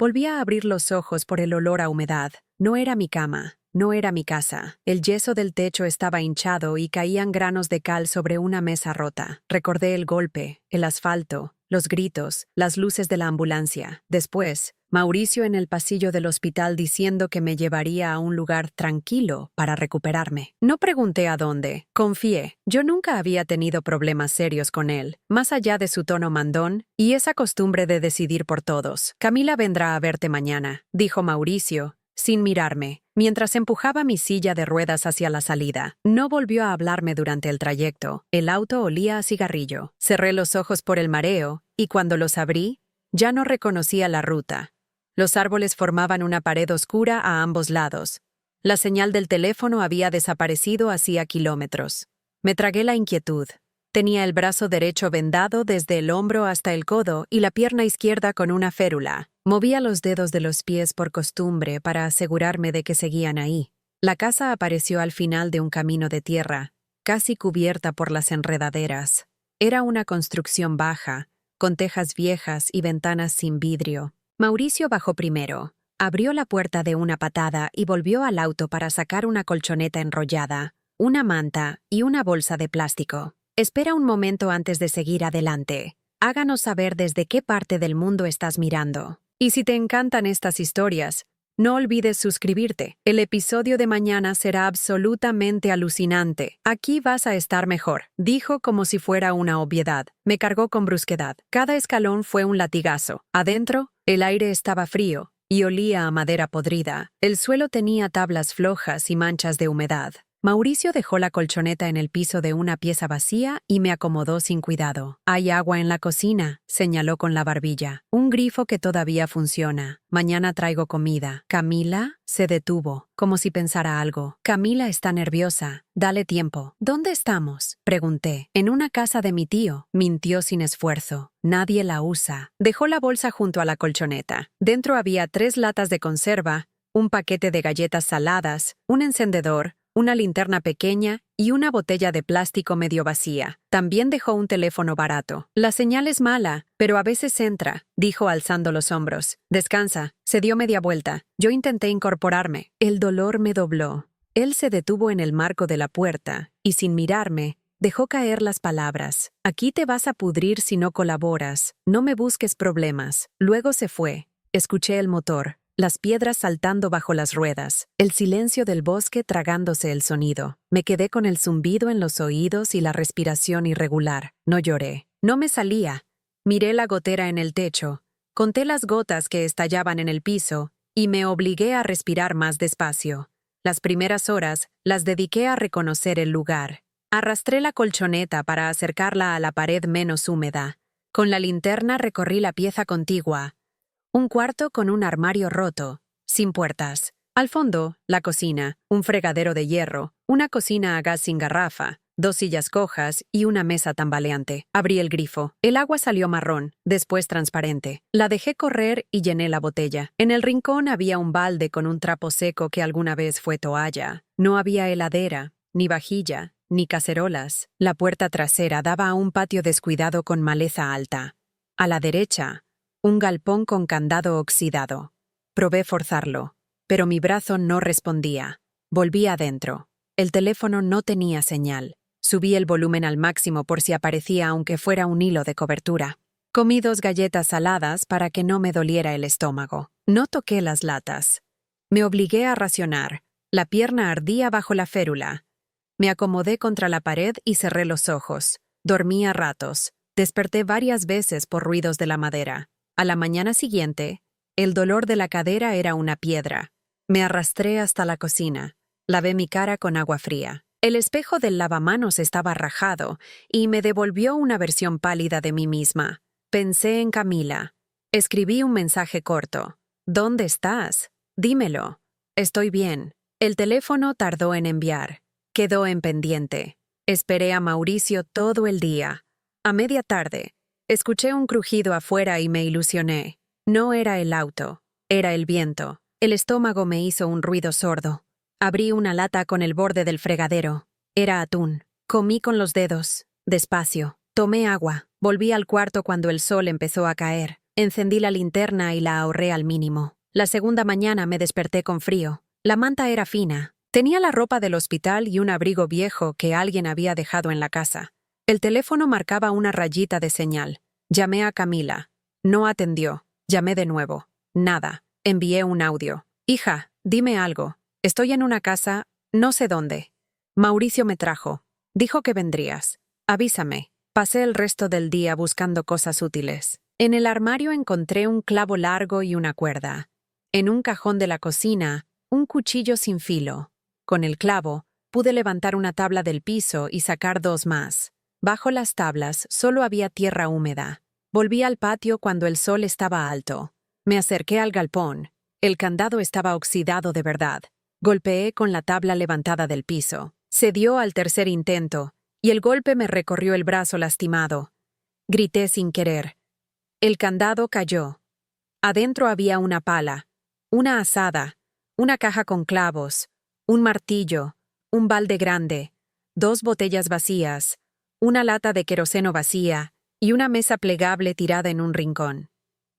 Volví a abrir los ojos por el olor a humedad. No era mi cama. No era mi casa. El yeso del techo estaba hinchado y caían granos de cal sobre una mesa rota. Recordé el golpe, el asfalto, los gritos, las luces de la ambulancia. Después, Mauricio en el pasillo del hospital diciendo que me llevaría a un lugar tranquilo para recuperarme. No pregunté a dónde. Confié. Yo nunca había tenido problemas serios con él, más allá de su tono mandón y esa costumbre de decidir por todos. Camila vendrá a verte mañana, dijo Mauricio, sin mirarme, mientras empujaba mi silla de ruedas hacia la salida. No volvió a hablarme durante el trayecto. El auto olía a cigarrillo. Cerré los ojos por el mareo, y cuando los abrí, ya no reconocía la ruta. Los árboles formaban una pared oscura a ambos lados. La señal del teléfono había desaparecido hacía kilómetros. Me tragué la inquietud. Tenía el brazo derecho vendado desde el hombro hasta el codo y la pierna izquierda con una férula. Movía los dedos de los pies por costumbre para asegurarme de que seguían ahí. La casa apareció al final de un camino de tierra, casi cubierta por las enredaderas. Era una construcción baja, con tejas viejas y ventanas sin vidrio. Mauricio bajó primero, abrió la puerta de una patada y volvió al auto para sacar una colchoneta enrollada, una manta y una bolsa de plástico. Espera un momento antes de seguir adelante. Háganos saber desde qué parte del mundo estás mirando. Y si te encantan estas historias, no olvides suscribirte. El episodio de mañana será absolutamente alucinante. Aquí vas a estar mejor, dijo como si fuera una obviedad. Me cargó con brusquedad. Cada escalón fue un latigazo. Adentro, el aire estaba frío y olía a madera podrida. El suelo tenía tablas flojas y manchas de humedad. Mauricio dejó la colchoneta en el piso de una pieza vacía y me acomodó sin cuidado. «Hay agua en la cocina», señaló con la barbilla. «Un grifo que todavía funciona. Mañana traigo comida». «¿Camila?» Se detuvo, como si pensara algo. «Camila está nerviosa. Dale tiempo». «¿Dónde estamos?», pregunté. «En una casa de mi tío», mintió sin esfuerzo. «Nadie la usa». Dejó la bolsa junto a la colchoneta. Dentro había 3 latas de conserva, un paquete de galletas saladas, un encendedor, una linterna pequeña y una botella de plástico medio vacía. También dejó un teléfono barato. «La señal es mala, pero a veces entra», dijo alzando los hombros. «Descansa». Se dio media vuelta. Yo intenté incorporarme. El dolor me dobló. Él se detuvo en el marco de la puerta y, sin mirarme, dejó caer las palabras. «Aquí te vas a pudrir si no colaboras. No me busques problemas». Luego se fue. Escuché el motor. Las piedras saltando bajo las ruedas, el silencio del bosque tragándose el sonido. Me quedé con el zumbido en los oídos y la respiración irregular. No lloré. No me salía. Miré la gotera en el techo, conté las gotas que estallaban en el piso y me obligué a respirar más despacio. Las primeras horas las dediqué a reconocer el lugar. Arrastré la colchoneta para acercarla a la pared menos húmeda. Con la linterna recorrí la pieza contigua. Un cuarto con un armario roto, sin puertas. Al fondo, la cocina, un fregadero de hierro, una cocina a gas sin garrafa, 2 sillas cojas y una mesa tambaleante. Abrí el grifo. El agua salió marrón, después transparente. La dejé correr y llené la botella. En el rincón había un balde con un trapo seco que alguna vez fue toalla. No había heladera, ni vajilla, ni cacerolas. La puerta trasera daba a un patio descuidado con maleza alta. A la derecha, un galpón con candado oxidado. Probé forzarlo, pero mi brazo no respondía. Volví adentro. El teléfono no tenía señal. Subí el volumen al máximo por si aparecía aunque fuera un hilo de cobertura. Comí 2 galletas saladas para que no me doliera el estómago. No toqué las latas. Me obligué a racionar. La pierna ardía bajo la férula. Me acomodé contra la pared y cerré los ojos. Dormí a ratos. Desperté varias veces por ruidos de la madera. A la mañana siguiente, el dolor de la cadera era una piedra. Me arrastré hasta la cocina. Lavé mi cara con agua fría. El espejo del lavamanos estaba rajado y me devolvió una versión pálida de mí misma. Pensé en Camila. Escribí un mensaje corto. «¿Dónde estás? Dímelo». «Estoy bien». El teléfono tardó en enviar. Quedó en pendiente. Esperé a Mauricio todo el día. A media tarde, escuché un crujido afuera y me ilusioné. No era el auto, era el viento. El estómago me hizo un ruido sordo. Abrí una lata con el borde del fregadero. Era atún. Comí con los dedos, despacio. Tomé agua. Volví al cuarto cuando el sol empezó a caer. Encendí la linterna y la ahorré al mínimo. La segunda mañana me desperté con frío. La manta era fina. Tenía la ropa del hospital y un abrigo viejo que alguien había dejado en la casa. El teléfono marcaba una rayita de señal. Llamé a Camila. No atendió. Llamé de nuevo. Nada. Envié un audio. Hija, dime algo. Estoy en una casa, no sé dónde. Mauricio me trajo. Dijo que vendrías. Avísame. Pasé el resto del día buscando cosas útiles. En el armario encontré un clavo largo y una cuerda. En un cajón de la cocina, un cuchillo sin filo. Con el clavo, pude levantar una tabla del piso y sacar dos más. Bajo las tablas solo había tierra húmeda. Volví al patio cuando el sol estaba alto. Me acerqué al galpón. El candado estaba oxidado de verdad. Golpeé con la tabla levantada del piso. Cedió al tercer intento, y el golpe me recorrió el brazo lastimado. Grité sin querer. El candado cayó. Adentro había una pala, una azada, una caja con clavos, un martillo, un balde grande, 2 botellas vacías, una lata de queroseno vacía y una mesa plegable tirada en un rincón.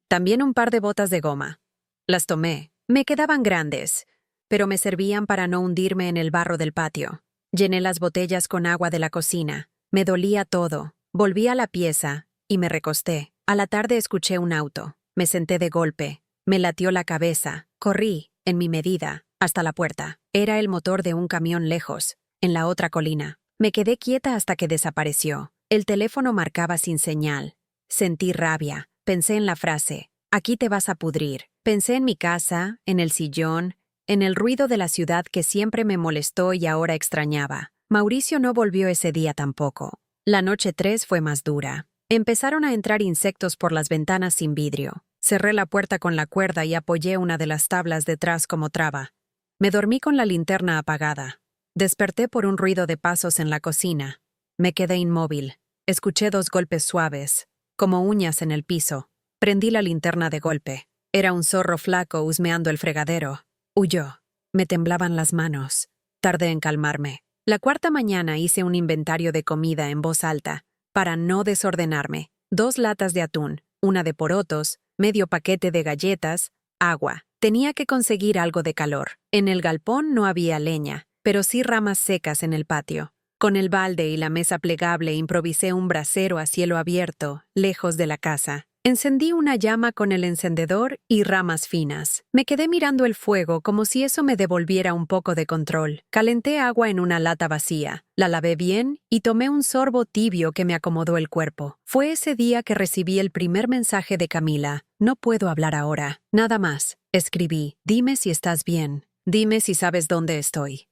También un par de botas de goma. Las tomé. Me quedaban grandes, pero me servían para no hundirme en el barro del patio. Llené las botellas con agua de la cocina. Me dolía todo. Volví a la pieza y me recosté. A la tarde escuché un auto. Me senté de golpe. Me latió la cabeza. Corrí, en mi medida, hasta la puerta. Era el motor de un camión lejos, en la otra colina. Me quedé quieta hasta que desapareció. El teléfono marcaba sin señal. Sentí rabia. Pensé en la frase, aquí te vas a pudrir. Pensé en mi casa, en el sillón, en el ruido de la ciudad que siempre me molestó y ahora extrañaba. Mauricio no volvió ese día tampoco. La noche 3 fue más dura. Empezaron a entrar insectos por las ventanas sin vidrio. Cerré la puerta con la cuerda y apoyé una de las tablas detrás como traba. Me dormí con la linterna apagada. Desperté por un ruido de pasos en la cocina. Me quedé inmóvil. Escuché 2 golpes suaves, como uñas en el piso. Prendí la linterna de golpe. Era un zorro flaco husmeando el fregadero. Huyó. Me temblaban las manos. Tardé en calmarme. La cuarta mañana hice un inventario de comida en voz alta, para no desordenarme. 2 latas de atún, una de porotos, medio paquete de galletas, agua. Tenía que conseguir algo de calor. En el galpón no había leña, pero sí ramas secas en el patio. Con el balde y la mesa plegable improvisé un brasero a cielo abierto, lejos de la casa. Encendí una llama con el encendedor y ramas finas. Me quedé mirando el fuego como si eso me devolviera un poco de control. Calenté agua en una lata vacía, la lavé bien y tomé un sorbo tibio que me acomodó el cuerpo. Fue ese día que recibí el primer mensaje de Camila. No puedo hablar ahora. Nada más. Escribí. Dime si estás bien. Dime si sabes dónde estoy.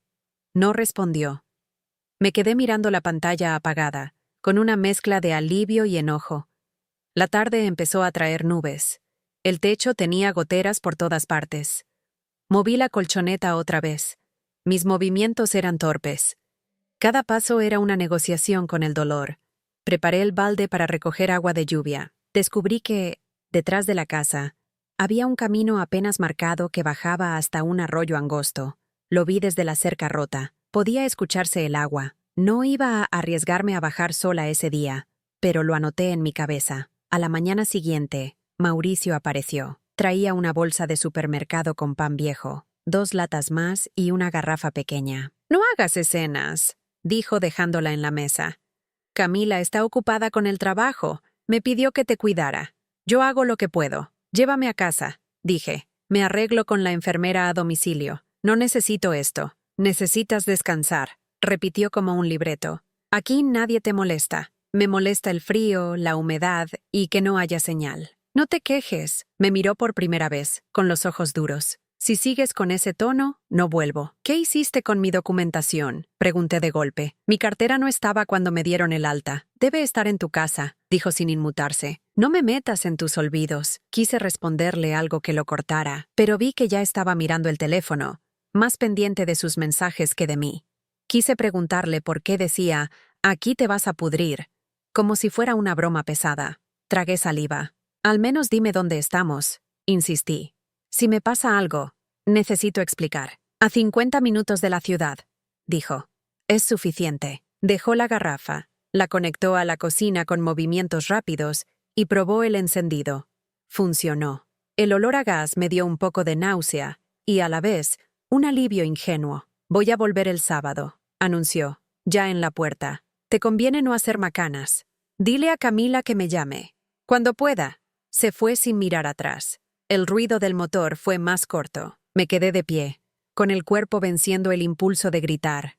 No respondió. Me quedé mirando la pantalla apagada, con una mezcla de alivio y enojo. La tarde empezó a traer nubes. El techo tenía goteras por todas partes. Moví la colchoneta otra vez. Mis movimientos eran torpes. Cada paso era una negociación con el dolor. Preparé el balde para recoger agua de lluvia. Descubrí que, detrás de la casa, había un camino apenas marcado que bajaba hasta un arroyo angosto. Lo vi desde la cerca rota. Podía escucharse el agua. No iba a arriesgarme a bajar sola ese día, pero lo anoté en mi cabeza. A la mañana siguiente, Mauricio apareció. Traía una bolsa de supermercado con pan viejo, 2 latas más y una garrafa pequeña. «No hagas escenas», dijo dejándola en la mesa. «Camila está ocupada con el trabajo. Me pidió que te cuidara. Yo hago lo que puedo. Llévame a casa», dije. «Me arreglo con la enfermera a domicilio. No necesito esto. Necesitas descansar», repitió como un libreto. «Aquí nadie te molesta. Me molesta el frío, la humedad y que no haya señal. No te quejes», me miró por primera vez, con los ojos duros. «Si sigues con ese tono, no vuelvo». «¿Qué hiciste con mi documentación?», pregunté de golpe. «Mi cartera no estaba cuando me dieron el alta. Debe estar en tu casa», dijo sin inmutarse. «No me metas en tus olvidos». Quise responderle algo que lo cortara, pero vi que ya estaba mirando el teléfono, más pendiente de sus mensajes que de mí. Quise preguntarle por qué decía, «Aquí te vas a pudrir», como si fuera una broma pesada. Tragué saliva. «Al menos dime dónde estamos», insistí. «Si me pasa algo, necesito explicar». «A 50 minutos de la ciudad», dijo. «Es suficiente». Dejó la garrafa, la conectó a la cocina con movimientos rápidos y probó el encendido. Funcionó. El olor a gas me dio un poco de náusea y, a la vez, un alivio ingenuo. Voy a volver el sábado, anunció, ya en la puerta. Te conviene no hacer macanas. Dile a Camila que me llame. Cuando pueda. Se fue sin mirar atrás. El ruido del motor fue más corto. Me quedé de pie, con el cuerpo venciendo el impulso de gritar.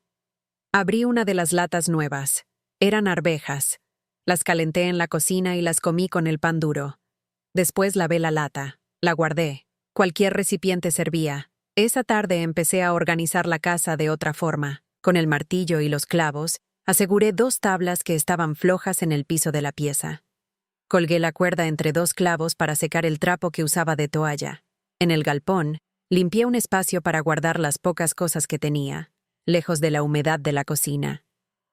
Abrí una de las latas nuevas. Eran arvejas. Las calenté en la cocina y las comí con el pan duro. Después lavé la lata. La guardé. Cualquier recipiente servía. Esa tarde empecé a organizar la casa de otra forma. Con el martillo y los clavos, aseguré 2 tablas que estaban flojas en el piso de la pieza. Colgué la cuerda entre 2 clavos para secar el trapo que usaba de toalla. En el galpón, limpié un espacio para guardar las pocas cosas que tenía, lejos de la humedad de la cocina.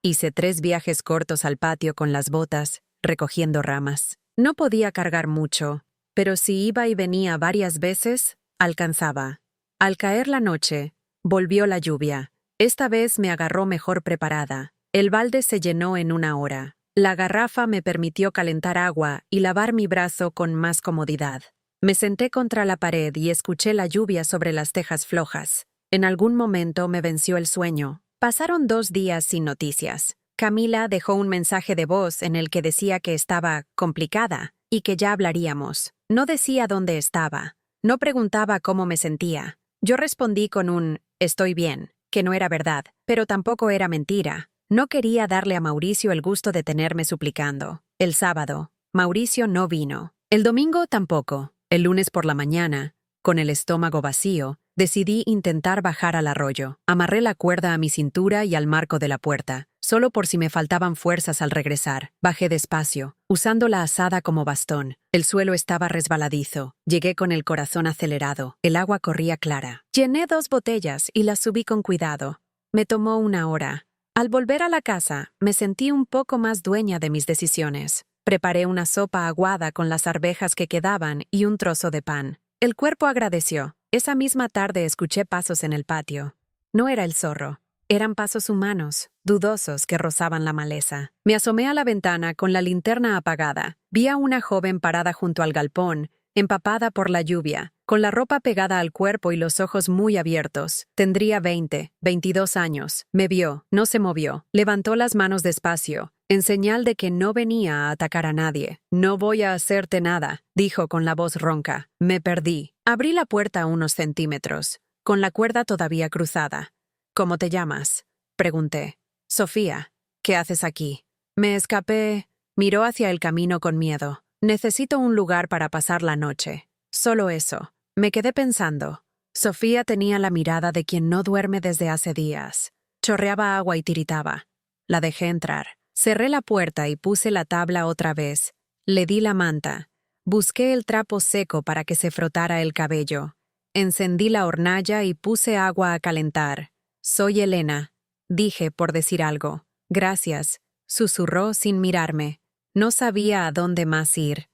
Hice 3 viajes cortos al patio con las botas, recogiendo ramas. No podía cargar mucho, pero si iba y venía varias veces, alcanzaba. Al caer la noche, volvió la lluvia. Esta vez me agarró mejor preparada. El balde se llenó en 1 hora. La garrafa me permitió calentar agua y lavar mi brazo con más comodidad. Me senté contra la pared y escuché la lluvia sobre las tejas flojas. En algún momento me venció el sueño. Pasaron 2 días sin noticias. Camila dejó un mensaje de voz en el que decía que estaba complicada y que ya hablaríamos. No decía dónde estaba. No preguntaba cómo me sentía. Yo respondí con un «estoy bien», que no era verdad, pero tampoco era mentira. No quería darle a Mauricio el gusto de tenerme suplicando. El sábado, Mauricio no vino. El domingo tampoco. El lunes por la mañana, con el estómago vacío, decidí intentar bajar al arroyo. Amarré la cuerda a mi cintura y al marco de la puerta, solo por si me faltaban fuerzas al regresar. Bajé despacio, usando la azada como bastón. El suelo estaba resbaladizo. Llegué con el corazón acelerado. El agua corría clara. Llené 2 botellas y las subí con cuidado. Me tomó 1 hora. Al volver a la casa, me sentí un poco más dueña de mis decisiones. Preparé una sopa aguada con las arvejas que quedaban y un trozo de pan. El cuerpo agradeció. Esa misma tarde escuché pasos en el patio. No era el zorro. Eran pasos humanos, dudosos, que rozaban la maleza. Me asomé a la ventana con la linterna apagada. Vi a una joven parada junto al galpón, empapada por la lluvia, con la ropa pegada al cuerpo y los ojos muy abiertos. Tendría 20, 22 años. Me vio, no se movió. Levantó las manos despacio, en señal de que no venía a atacar a nadie. «No voy a hacerte nada», dijo con la voz ronca. Me perdí. Abrí la puerta unos centímetros, con la cuerda todavía cruzada. «¿Cómo te llamas?», pregunté. «Sofía». «¿Qué haces aquí?». «Me escapé». Miró hacia el camino con miedo. «Necesito un lugar para pasar la noche». Solo eso. Me quedé pensando. Sofía tenía la mirada de quien no duerme desde hace días. Chorreaba agua y tiritaba. La dejé entrar. Cerré la puerta y puse la tabla otra vez. Le di la manta. Busqué el trapo seco para que se frotara el cabello. Encendí la hornalla y puse agua a calentar. «Soy Elena», dije por decir algo. «Gracias», susurró sin mirarme. No sabía a dónde más ir.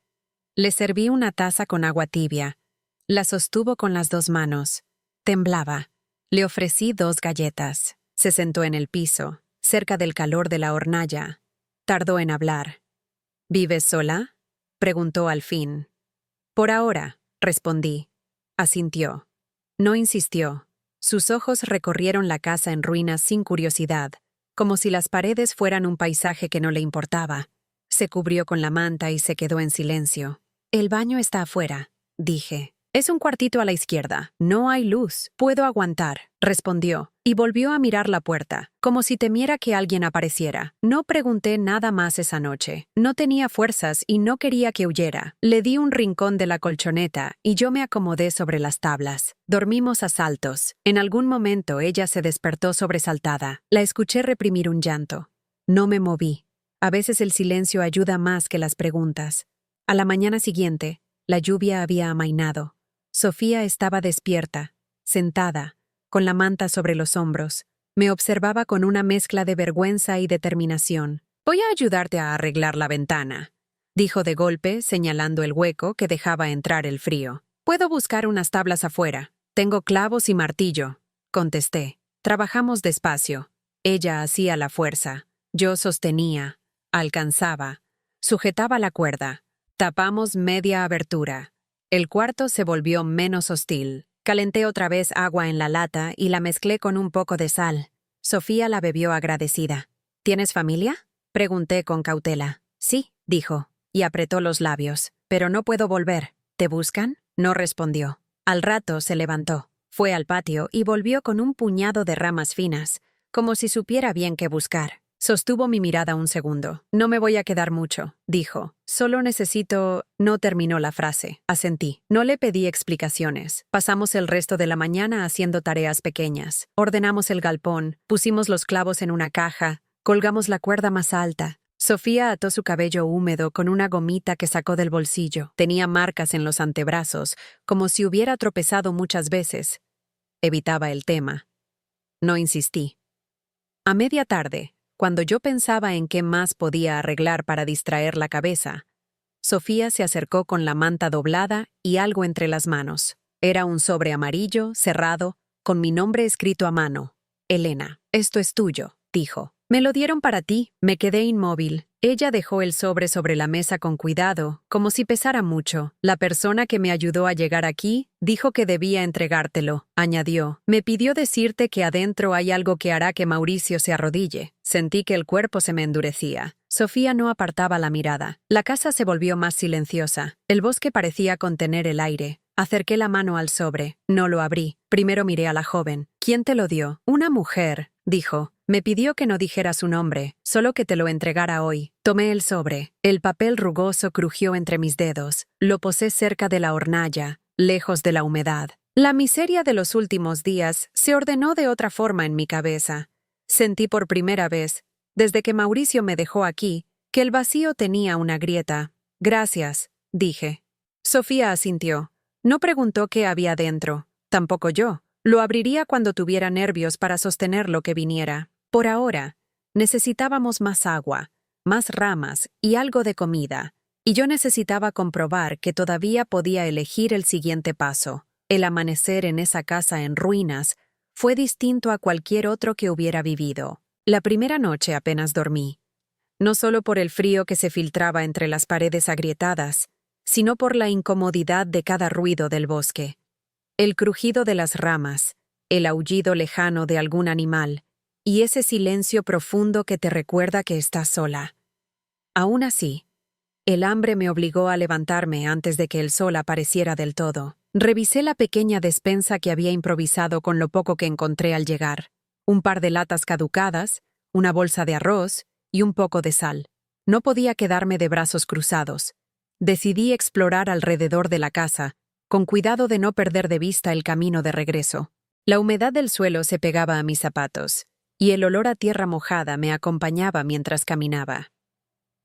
Le serví una taza con agua tibia. La sostuvo con las 2 manos. Temblaba. Le ofrecí 2 galletas. Se sentó en el piso, cerca del calor de la hornalla. Tardó en hablar. «¿Vives sola?», preguntó al fin. «Por ahora», respondí. Asintió. No insistió. Sus ojos recorrieron la casa en ruinas sin curiosidad, como si las paredes fueran un paisaje que no le importaba. Se cubrió con la manta y se quedó en silencio. «El baño está afuera», dije. «Es un cuartito a la izquierda. No hay luz. Puedo aguantar», respondió, y volvió a mirar la puerta, como si temiera que alguien apareciera. No pregunté nada más esa noche. No tenía fuerzas y no quería que huyera. Le di un rincón de la colchoneta y yo me acomodé sobre las tablas. Dormimos a saltos. En algún momento ella se despertó sobresaltada. La escuché reprimir un llanto. No me moví. A veces el silencio ayuda más que las preguntas. A la mañana siguiente, la lluvia había amainado. Sofía estaba despierta, sentada, con la manta sobre los hombros. Me observaba con una mezcla de vergüenza y determinación. «Voy a ayudarte a arreglar la ventana», dijo de golpe, señalando el hueco que dejaba entrar el frío. «Puedo buscar unas tablas afuera. Tengo clavos y martillo», contesté. Trabajamos despacio. Ella hacía la fuerza. Yo sostenía, alcanzaba, sujetaba la cuerda. Tapamos media abertura. El cuarto se volvió menos hostil. Calenté otra vez agua en la lata y la mezclé con un poco de sal. Sofía la bebió agradecida. ¿Tienes familia? Pregunté con cautela. Sí, dijo, y apretó los labios. Pero no puedo volver. ¿Te buscan? No respondió. Al rato se levantó. Fue al patio y volvió con un puñado de ramas finas, como si supiera bien qué buscar. Sostuvo mi mirada un segundo. No me voy a quedar mucho, dijo. Solo necesito... No terminó la frase. Asentí. No le pedí explicaciones. Pasamos el resto de la mañana haciendo tareas pequeñas. Ordenamos el galpón, pusimos los clavos en una caja, colgamos la cuerda más alta. Sofía ató su cabello húmedo con una gomita que sacó del bolsillo. Tenía marcas en los antebrazos, como si hubiera tropezado muchas veces. Evitaba el tema. No insistí. A media tarde, cuando yo pensaba en qué más podía arreglar para distraer la cabeza, Sofía se acercó con la manta doblada y algo entre las manos. Era un sobre amarillo, cerrado, con mi nombre escrito a mano. Elena, esto es tuyo, dijo. Me lo dieron para ti. Me quedé inmóvil. Ella dejó el sobre la mesa con cuidado, como si pesara mucho. La persona que me ayudó a llegar aquí dijo que debía entregártelo, añadió. Me pidió decirte que adentro hay algo que hará que Mauricio se arrodille. Sentí que el cuerpo se me endurecía. Sofía no apartaba la mirada. La casa se volvió más silenciosa. El bosque parecía contener el aire. Acerqué la mano al sobre. No lo abrí. Primero miré a la joven. ¿Quién te lo dio? Una mujer, dijo. Me pidió que no dijera su nombre, solo que te lo entregara hoy. Tomé el sobre. El papel rugoso crujió entre mis dedos. Lo posé cerca de la hornalla, lejos de la humedad. La miseria de los últimos días se ordenó de otra forma en mi cabeza. Sentí por primera vez, desde que Mauricio me dejó aquí, que el vacío tenía una grieta. Gracias, dije. Sofía asintió. No preguntó qué había dentro. Tampoco yo. Lo abriría cuando tuviera nervios para sostener lo que viniera. Por ahora, necesitábamos más agua, más ramas y algo de comida, y yo necesitaba comprobar que todavía podía elegir el siguiente paso. El amanecer en esa casa en ruinas fue distinto a cualquier otro que hubiera vivido. La primera noche apenas dormí, no solo por el frío que se filtraba entre las paredes agrietadas, sino por la incomodidad de cada ruido del bosque. El crujido de las ramas, el aullido lejano de algún animal, y ese silencio profundo que te recuerda que estás sola. Aún así, el hambre me obligó a levantarme antes de que el sol apareciera del todo. Revisé la pequeña despensa que había improvisado con lo poco que encontré al llegar. Un par de latas caducadas, una bolsa de arroz y un poco de sal. No podía quedarme de brazos cruzados. Decidí explorar alrededor de la casa, con cuidado de no perder de vista el camino de regreso. La humedad del suelo se pegaba a mis zapatos, y el olor a tierra mojada me acompañaba mientras caminaba.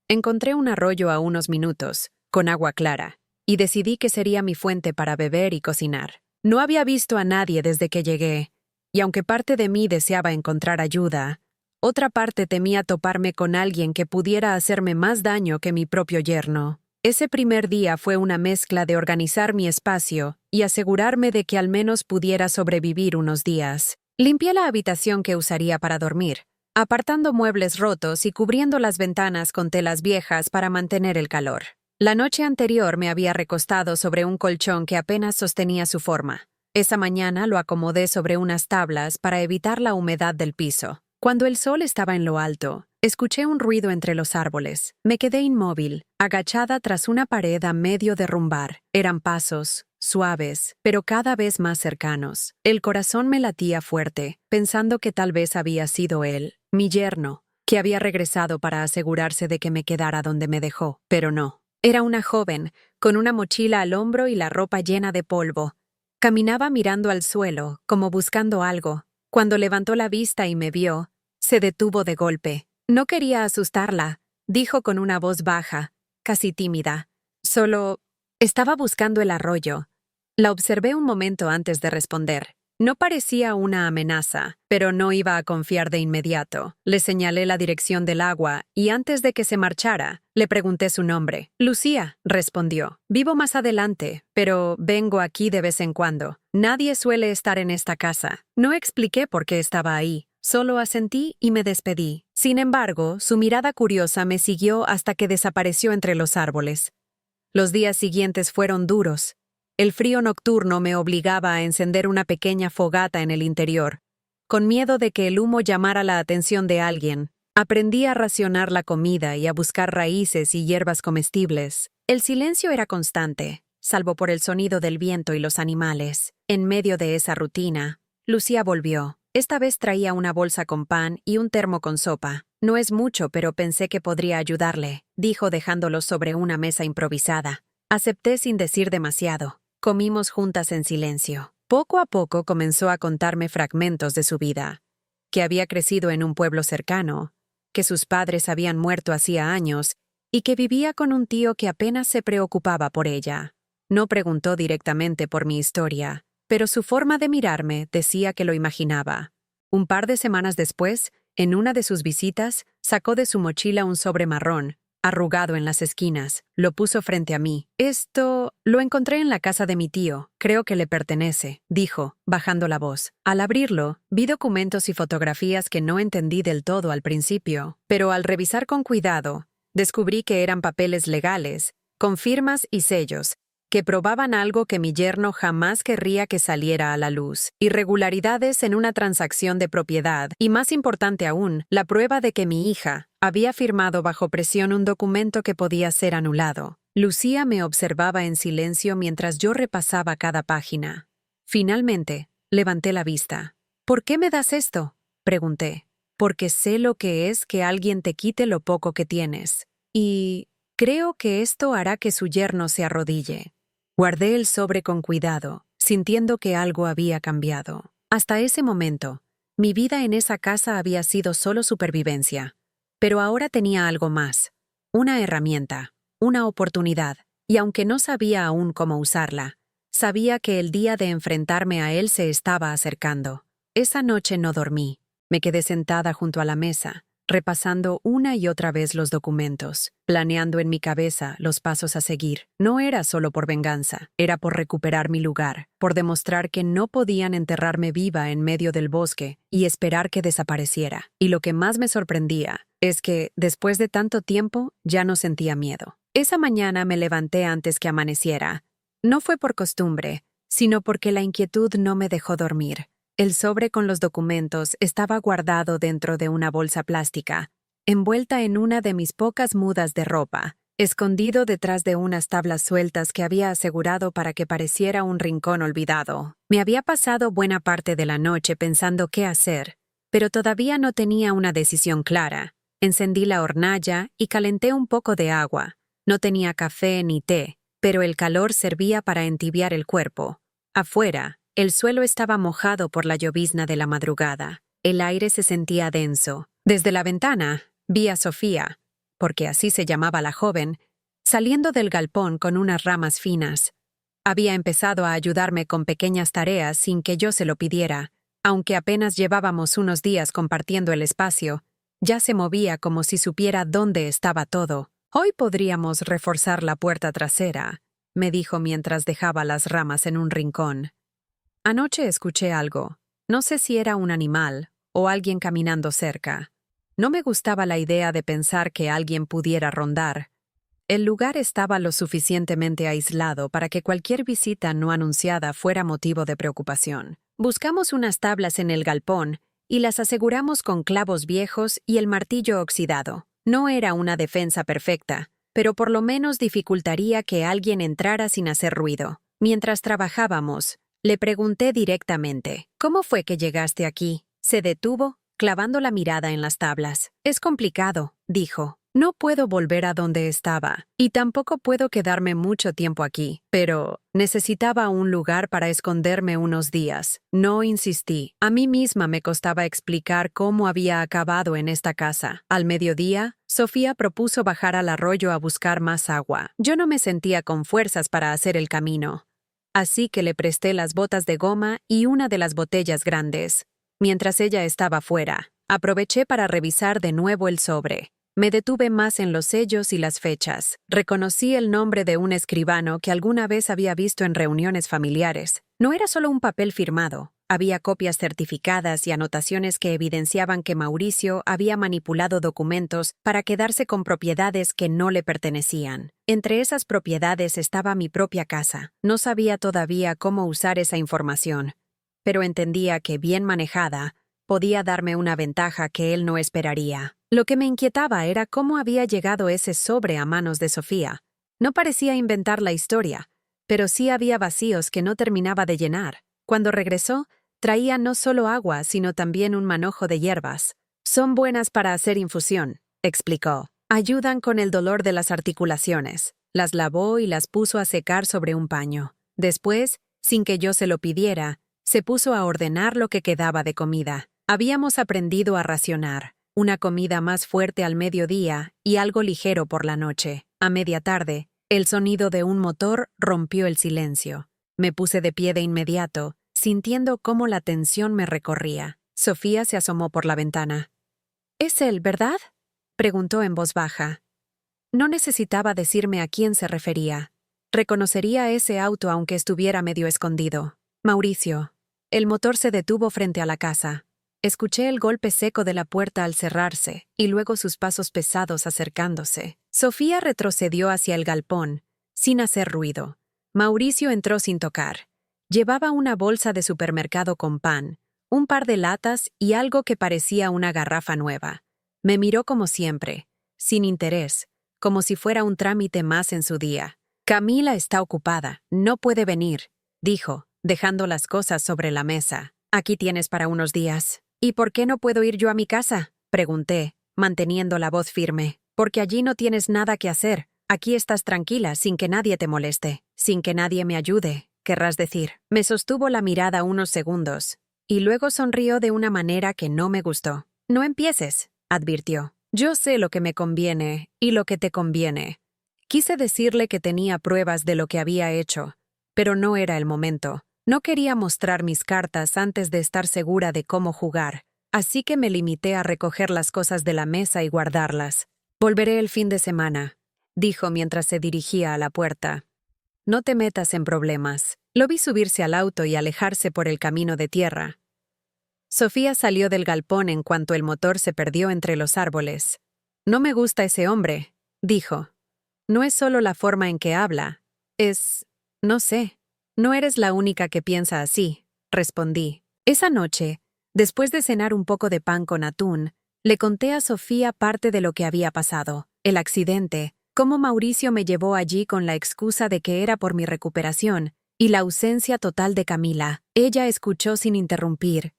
Encontré un arroyo a unos minutos, con agua clara, y decidí que sería mi fuente para beber y cocinar. No había visto a nadie desde que llegué, y aunque parte de mí deseaba encontrar ayuda, otra parte temía toparme con alguien que pudiera hacerme más daño que mi propio yerno. Ese primer día fue una mezcla de organizar mi espacio y asegurarme de que al menos pudiera sobrevivir unos días. Limpié la habitación que usaría para dormir, apartando muebles rotos y cubriendo las ventanas con telas viejas para mantener el calor. La noche anterior me había recostado sobre un colchón que apenas sostenía su forma. Esa mañana lo acomodé sobre unas tablas para evitar la humedad del piso. Cuando el sol estaba en lo alto, escuché un ruido entre los árboles. Me quedé inmóvil, agachada tras una pared a medio derrumbar. Eran pasos, suaves, pero cada vez más cercanos. El corazón me latía fuerte, pensando que tal vez había sido él, mi yerno, que había regresado para asegurarse de que me quedara donde me dejó. Pero no. Era una joven, con una mochila al hombro y la ropa llena de polvo. Caminaba mirando al suelo, como buscando algo. Cuando levantó la vista y me vio, se detuvo de golpe. No quería asustarla, dijo con una voz baja, casi tímida. Solo estaba buscando el arroyo. La observé un momento antes de responder. No parecía una amenaza, pero no iba a confiar de inmediato. Le señalé la dirección del agua y antes de que se marchara, le pregunté su nombre. Lucía, respondió. Vivo más adelante, pero vengo aquí de vez en cuando. Nadie suele estar en esta casa. No expliqué por qué estaba ahí. Solo asentí y me despedí. Sin embargo, su mirada curiosa me siguió hasta que desapareció entre los árboles. Los días siguientes fueron duros. El frío nocturno me obligaba a encender una pequeña fogata en el interior, con miedo de que el humo llamara la atención de alguien. Aprendí a racionar la comida y a buscar raíces y hierbas comestibles. El silencio era constante, salvo por el sonido del viento y los animales. En medio de esa rutina, Lucía volvió. Esta vez traía una bolsa con pan y un termo con sopa. No es mucho, pero pensé que podría ayudarle, dijo dejándolo sobre una mesa improvisada. Acepté sin decir demasiado. Comimos juntas en silencio. Poco a poco comenzó a contarme fragmentos de su vida. Que había crecido en un pueblo cercano, que sus padres habían muerto hacía años y que vivía con un tío que apenas se preocupaba por ella. No preguntó directamente por mi historia, pero su forma de mirarme decía que lo imaginaba. Un par de semanas después, en una de sus visitas, sacó de su mochila un sobre marrón, arrugado en las esquinas. Lo puso frente a mí. Esto lo encontré en la casa de mi tío. Creo que le pertenece, dijo, bajando la voz. Al abrirlo, vi documentos y fotografías que no entendí del todo al principio, pero al revisar con cuidado, descubrí que eran papeles legales, con firmas y sellos, que probaban algo que mi yerno jamás querría que saliera a la luz. Irregularidades en una transacción de propiedad y, más importante aún, la prueba de que mi hija había firmado bajo presión un documento que podía ser anulado. Lucía me observaba en silencio mientras yo repasaba cada página. Finalmente, levanté la vista. ¿Por qué me das esto?, pregunté. Porque sé lo que es que alguien te quite lo poco que tienes. Y creo que esto hará que su yerno se arrodille. Guardé el sobre con cuidado, sintiendo que algo había cambiado. Hasta ese momento, mi vida en esa casa había sido solo supervivencia. Pero ahora tenía algo más. Una herramienta, una oportunidad, y aunque no sabía aún cómo usarla, sabía que el día de enfrentarme a él se estaba acercando. Esa noche no dormí. Me quedé sentada junto a la mesa, repasando una y otra vez los documentos, planeando en mi cabeza los pasos a seguir. No era solo por venganza, era por recuperar mi lugar, por demostrar que no podían enterrarme viva en medio del bosque y esperar que desapareciera. Y lo que más me sorprendía es que, después de tanto tiempo, ya no sentía miedo. Esa mañana me levanté antes que amaneciera. No fue por costumbre, sino porque la inquietud no me dejó dormir. El sobre con los documentos estaba guardado dentro de una bolsa plástica, envuelta en una de mis pocas mudas de ropa, escondido detrás de unas tablas sueltas que había asegurado para que pareciera un rincón olvidado. Me había pasado buena parte de la noche pensando qué hacer, pero todavía no tenía una decisión clara. Encendí la hornalla y calenté un poco de agua. No tenía café ni té, pero el calor servía para entibiar el cuerpo. Afuera, el suelo estaba mojado por la llovizna de la madrugada. El aire se sentía denso. Desde la ventana, vi a Sofía, porque así se llamaba la joven, saliendo del galpón con unas ramas finas. Había empezado a ayudarme con pequeñas tareas sin que yo se lo pidiera. Aunque apenas llevábamos unos días compartiendo el espacio, ya se movía como si supiera dónde estaba todo. «Hoy podríamos reforzar la puerta trasera», me dijo mientras dejaba las ramas en un rincón. Anoche escuché algo. No sé si era un animal o alguien caminando cerca. No me gustaba la idea de pensar que alguien pudiera rondar. El lugar estaba lo suficientemente aislado para que cualquier visita no anunciada fuera motivo de preocupación. Buscamos unas tablas en el galpón y las aseguramos con clavos viejos y el martillo oxidado. No era una defensa perfecta, pero por lo menos dificultaría que alguien entrara sin hacer ruido. Mientras trabajábamos, le pregunté directamente, «¿Cómo fue que llegaste aquí?». Se detuvo, clavando la mirada en las tablas. «Es complicado», dijo. «No puedo volver a donde estaba, y tampoco puedo quedarme mucho tiempo aquí, pero necesitaba un lugar para esconderme unos días». No insistí. A mí misma me costaba explicar cómo había acabado en esta casa. Al mediodía, Sofía propuso bajar al arroyo a buscar más agua. Yo no me sentía con fuerzas para hacer el camino. Así que le presté las botas de goma y una de las botellas grandes. Mientras ella estaba fuera, aproveché para revisar de nuevo el sobre. Me detuve más en los sellos y las fechas. Reconocí el nombre de un escribano que alguna vez había visto en reuniones familiares. No era solo un papel firmado. Había copias certificadas y anotaciones que evidenciaban que Mauricio había manipulado documentos para quedarse con propiedades que no le pertenecían. Entre esas propiedades estaba mi propia casa. No sabía todavía cómo usar esa información, pero entendía que, bien manejada, podía darme una ventaja que él no esperaría. Lo que me inquietaba era cómo había llegado ese sobre a manos de Sofía. No parecía inventar la historia, pero sí había vacíos que no terminaba de llenar. Cuando regresó, traía no solo agua, sino también un manojo de hierbas. Son buenas para hacer infusión, explicó. Ayudan con el dolor de las articulaciones. Las lavó y las puso a secar sobre un paño. Después, sin que yo se lo pidiera, se puso a ordenar lo que quedaba de comida. Habíamos aprendido a racionar, una comida más fuerte al mediodía y algo ligero por la noche. A media tarde, el sonido de un motor rompió el silencio. Me puse de pie de inmediato, sintiendo cómo la tensión me recorría. Sofía se asomó por la ventana. «¿Es él, verdad?», preguntó en voz baja. No necesitaba decirme a quién se refería. Reconocería ese auto aunque estuviera medio escondido. Mauricio. El motor se detuvo frente a la casa. Escuché el golpe seco de la puerta al cerrarse, y luego sus pasos pesados acercándose. Sofía retrocedió hacia el galpón, sin hacer ruido. Mauricio entró sin tocar. Llevaba una bolsa de supermercado con pan, un par de latas y algo que parecía una garrafa nueva. Me miró como siempre, sin interés, como si fuera un trámite más en su día. «Camila está ocupada, no puede venir», dijo, dejando las cosas sobre la mesa. «Aquí tienes para unos días». «¿Y por qué no puedo ir yo a mi casa?», pregunté, manteniendo la voz firme. «Porque allí no tienes nada que hacer. Aquí estás tranquila, sin que nadie te moleste, sin que nadie me ayude, querrás decir». Me sostuvo la mirada unos segundos, y luego sonrió de una manera que no me gustó. «No empieces», advirtió. «Yo sé lo que me conviene y lo que te conviene». Quise decirle que tenía pruebas de lo que había hecho, pero no era el momento. No quería mostrar mis cartas antes de estar segura de cómo jugar, así que me limité a recoger las cosas de la mesa y guardarlas. «Volveré el fin de semana», dijo mientras se dirigía a la puerta. «No te metas en problemas». Lo vi subirse al auto y alejarse por el camino de tierra. Sofía salió del galpón en cuanto el motor se perdió entre los árboles. «No me gusta ese hombre», dijo. «No es solo la forma en que habla, no sé». «No eres la única que piensa así», respondí. Esa noche, después de cenar un poco de pan con atún, le conté a Sofía parte de lo que había pasado, el accidente, cómo Mauricio me llevó allí con la excusa de que era por mi recuperación, y la ausencia total de Camila. Ella escuchó sin interrumpir,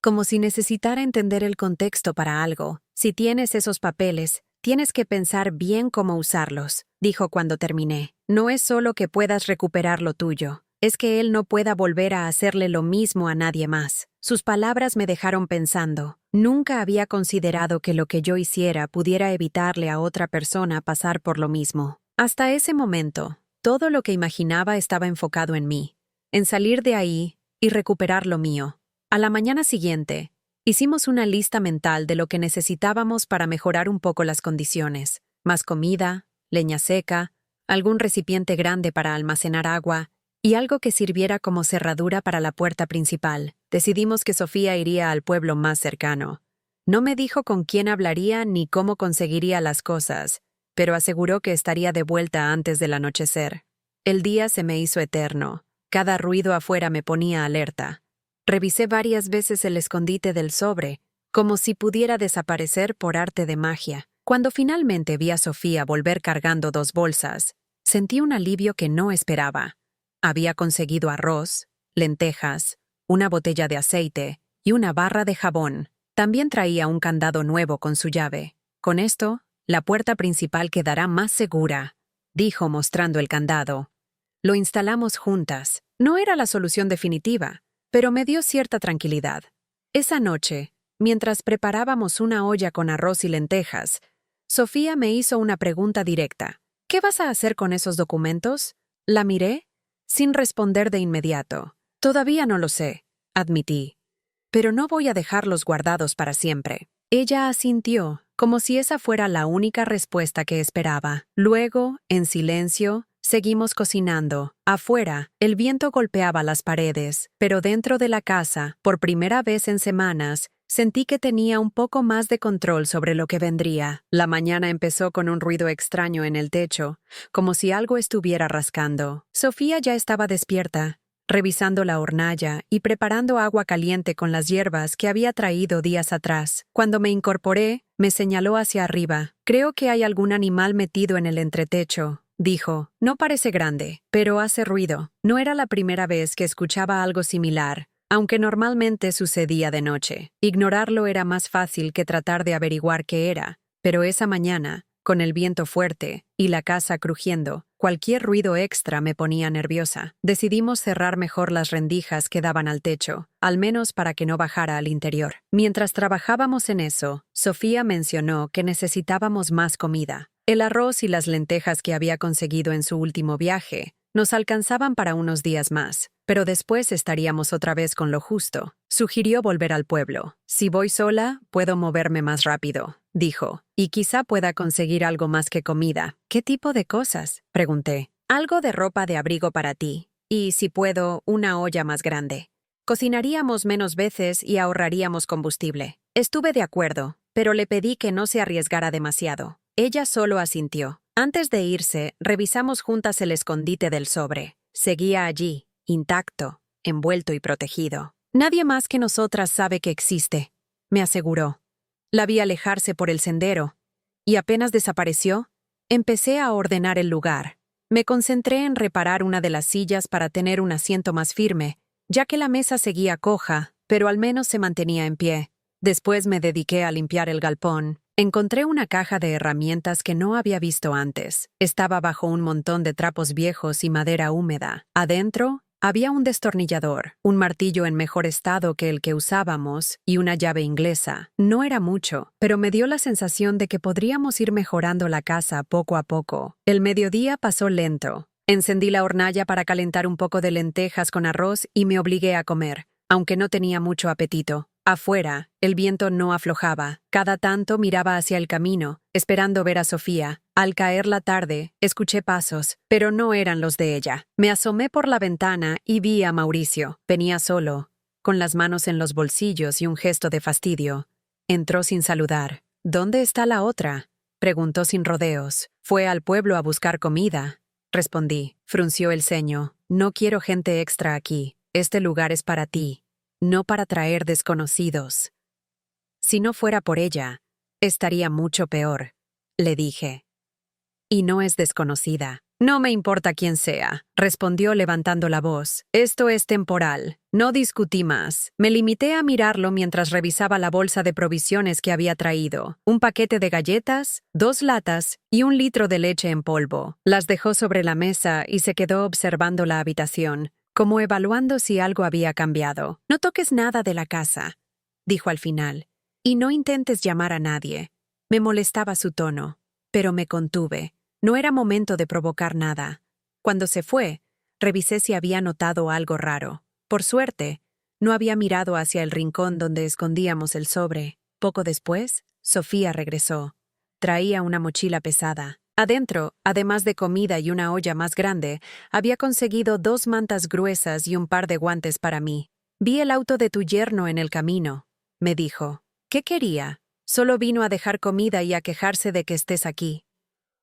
como si necesitara entender el contexto para algo. «Si tienes esos papeles, tienes que pensar bien cómo usarlos», dijo cuando terminé. «No es solo que puedas recuperar lo tuyo. Es que él no pueda volver a hacerle lo mismo a nadie más». Sus palabras me dejaron pensando. Nunca había considerado que lo que yo hiciera pudiera evitarle a otra persona pasar por lo mismo. Hasta ese momento, todo lo que imaginaba estaba enfocado en mí, en salir de ahí y recuperar lo mío. A la mañana siguiente, hicimos una lista mental de lo que necesitábamos para mejorar un poco las condiciones. Más comida, leña seca, algún recipiente grande para almacenar agua, y algo que sirviera como cerradura para la puerta principal. Decidimos que Sofía iría al pueblo más cercano. No me dijo con quién hablaría ni cómo conseguiría las cosas, pero aseguró que estaría de vuelta antes del anochecer. El día se me hizo eterno. Cada ruido afuera me ponía alerta. Revisé varias veces el escondite del sobre, como si pudiera desaparecer por arte de magia. Cuando finalmente vi a Sofía volver cargando 2 bolsas, sentí un alivio que no esperaba. Había conseguido arroz, lentejas, una botella de aceite y una barra de jabón. También traía un candado nuevo con su llave. «Con esto, la puerta principal quedará más segura», dijo mostrando el candado. Lo instalamos juntas. No era la solución definitiva, pero me dio cierta tranquilidad. Esa noche, mientras preparábamos una olla con arroz y lentejas, Sofía me hizo una pregunta directa. «¿Qué vas a hacer con esos documentos?». La miré, sin responder de inmediato. «Todavía no lo sé», admití. «Pero no voy a dejarlos guardados para siempre». Ella asintió, como si esa fuera la única respuesta que esperaba. Luego, en silencio, Seguimos cocinando. Afuera, el viento golpeaba las paredes, pero dentro de la casa, por primera vez en semanas, sentí que tenía un poco más de control sobre lo que vendría. La mañana empezó con un ruido extraño en el techo, como si algo estuviera rascando. Sofía ya estaba despierta, revisando la hornalla y preparando agua caliente con las hierbas que había traído días atrás. Cuando me incorporé, me señaló hacia arriba. «Creo que hay algún animal metido en el entretecho», dijo. «No parece grande, pero hace ruido». No era la primera vez que escuchaba algo similar, aunque normalmente sucedía de noche. Ignorarlo era más fácil que tratar de averiguar qué era, pero esa mañana, con el viento fuerte y la casa crujiendo, cualquier ruido extra me ponía nerviosa. Decidimos cerrar mejor las rendijas que daban al techo, al menos para que no bajara al interior. Mientras trabajábamos en eso, Sofía mencionó que necesitábamos más comida. El arroz y las lentejas que había conseguido en su último viaje nos alcanzaban para unos días más, pero después estaríamos otra vez con lo justo. Sugirió volver al pueblo. «Si voy sola, puedo moverme más rápido», dijo, «y quizá pueda conseguir algo más que comida». «¿Qué tipo de cosas?», pregunté. «Algo de ropa de abrigo para ti, y, si puedo, una olla más grande. Cocinaríamos menos veces y ahorraríamos combustible». Estuve de acuerdo, pero le pedí que no se arriesgara demasiado. Ella solo asintió. Antes de irse, revisamos juntas el escondite del sobre. Seguía allí, intacto, envuelto y protegido. «Nadie más que nosotras sabe que existe», me aseguró. La vi alejarse por el sendero, y apenas desapareció, empecé a ordenar el lugar. Me concentré en reparar una de las sillas para tener un asiento más firme, ya que la mesa seguía coja, pero al menos se mantenía en pie. Después me dediqué a limpiar el galpón. Encontré una caja de herramientas que no había visto antes. Estaba bajo un montón de trapos viejos y madera húmeda. Adentro, había un destornillador, un martillo en mejor estado que el que usábamos y una llave inglesa. No era mucho, pero me dio la sensación de que podríamos ir mejorando la casa poco a poco. El mediodía pasó lento. Encendí la hornalla para calentar un poco de lentejas con arroz y me obligué a comer, aunque no tenía mucho apetito. Afuera, el viento no aflojaba. Cada tanto miraba hacia el camino, esperando ver a Sofía. Al caer la tarde, escuché pasos, pero no eran los de ella. Me asomé por la ventana y vi a Mauricio. Venía solo, con las manos en los bolsillos y un gesto de fastidio. Entró sin saludar. «¿Dónde está la otra?», preguntó sin rodeos. «Fue al pueblo a buscar comida», respondí. Frunció el ceño. «No quiero gente extra aquí. Este lugar es para ti, no para traer desconocidos». «Si no fuera por ella, estaría mucho peor», le dije. «Y no es desconocida». «No me importa quién sea», respondió levantando la voz. «Esto es temporal». No discutí más. Me limité a mirarlo mientras revisaba la bolsa de provisiones que había traído. Un paquete de galletas, 2 latas y 1 litro de leche en polvo. Las dejó sobre la mesa y se quedó observando la habitación, como evaluando si algo había cambiado. «No toques nada de la casa», dijo al final, «y no intentes llamar a nadie». Me molestaba su tono, pero me contuve. No era momento de provocar nada. Cuando se fue, revisé si había notado algo raro. Por suerte, no había mirado hacia el rincón donde escondíamos el sobre. Poco después, Sofía regresó. Traía una mochila pesada. Adentro, además de comida y una olla más grande, había conseguido 2 mantas gruesas y un par de guantes para mí. «Vi el auto de tu yerno en el camino», me dijo. «¿Qué quería? Solo vino a dejar comida y a quejarse de que estés aquí».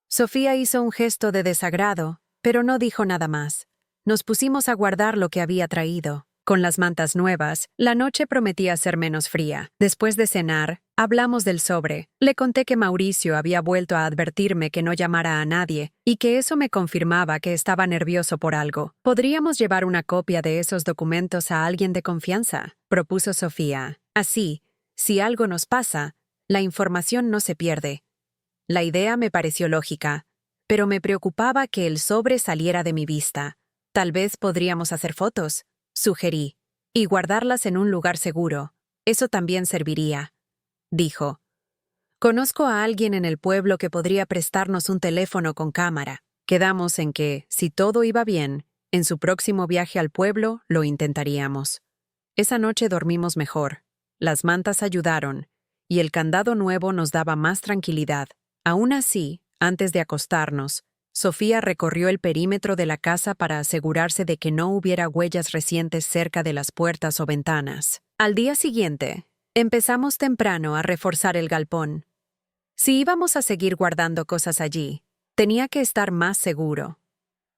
Sofía hizo un gesto de desagrado, pero no dijo nada más. Nos pusimos a guardar lo que había traído. Con las mantas nuevas, la noche prometía ser menos fría. Después de cenar, hablamos del sobre. Le conté que Mauricio había vuelto a advertirme que no llamara a nadie y que eso me confirmaba que estaba nervioso por algo. «¿Podríamos llevar una copia de esos documentos a alguien de confianza?», propuso Sofía. «Así, si algo nos pasa, la información no se pierde». La idea me pareció lógica, pero me preocupaba que el sobre saliera de mi vista. «Tal vez podríamos hacer fotos», sugerí, «y guardarlas en un lugar seguro. Eso también serviría», dijo. «Conozco a alguien en el pueblo que podría prestarnos un teléfono con cámara». Quedamos en que, si todo iba bien, en su próximo viaje al pueblo lo intentaríamos. Esa noche dormimos mejor. Las mantas ayudaron, y el candado nuevo nos daba más tranquilidad. Aún así, antes de acostarnos, Sofía recorrió el perímetro de la casa para asegurarse de que no hubiera huellas recientes cerca de las puertas o ventanas. Al día siguiente, empezamos temprano a reforzar el galpón. Si íbamos a seguir guardando cosas allí, tenía que estar más seguro.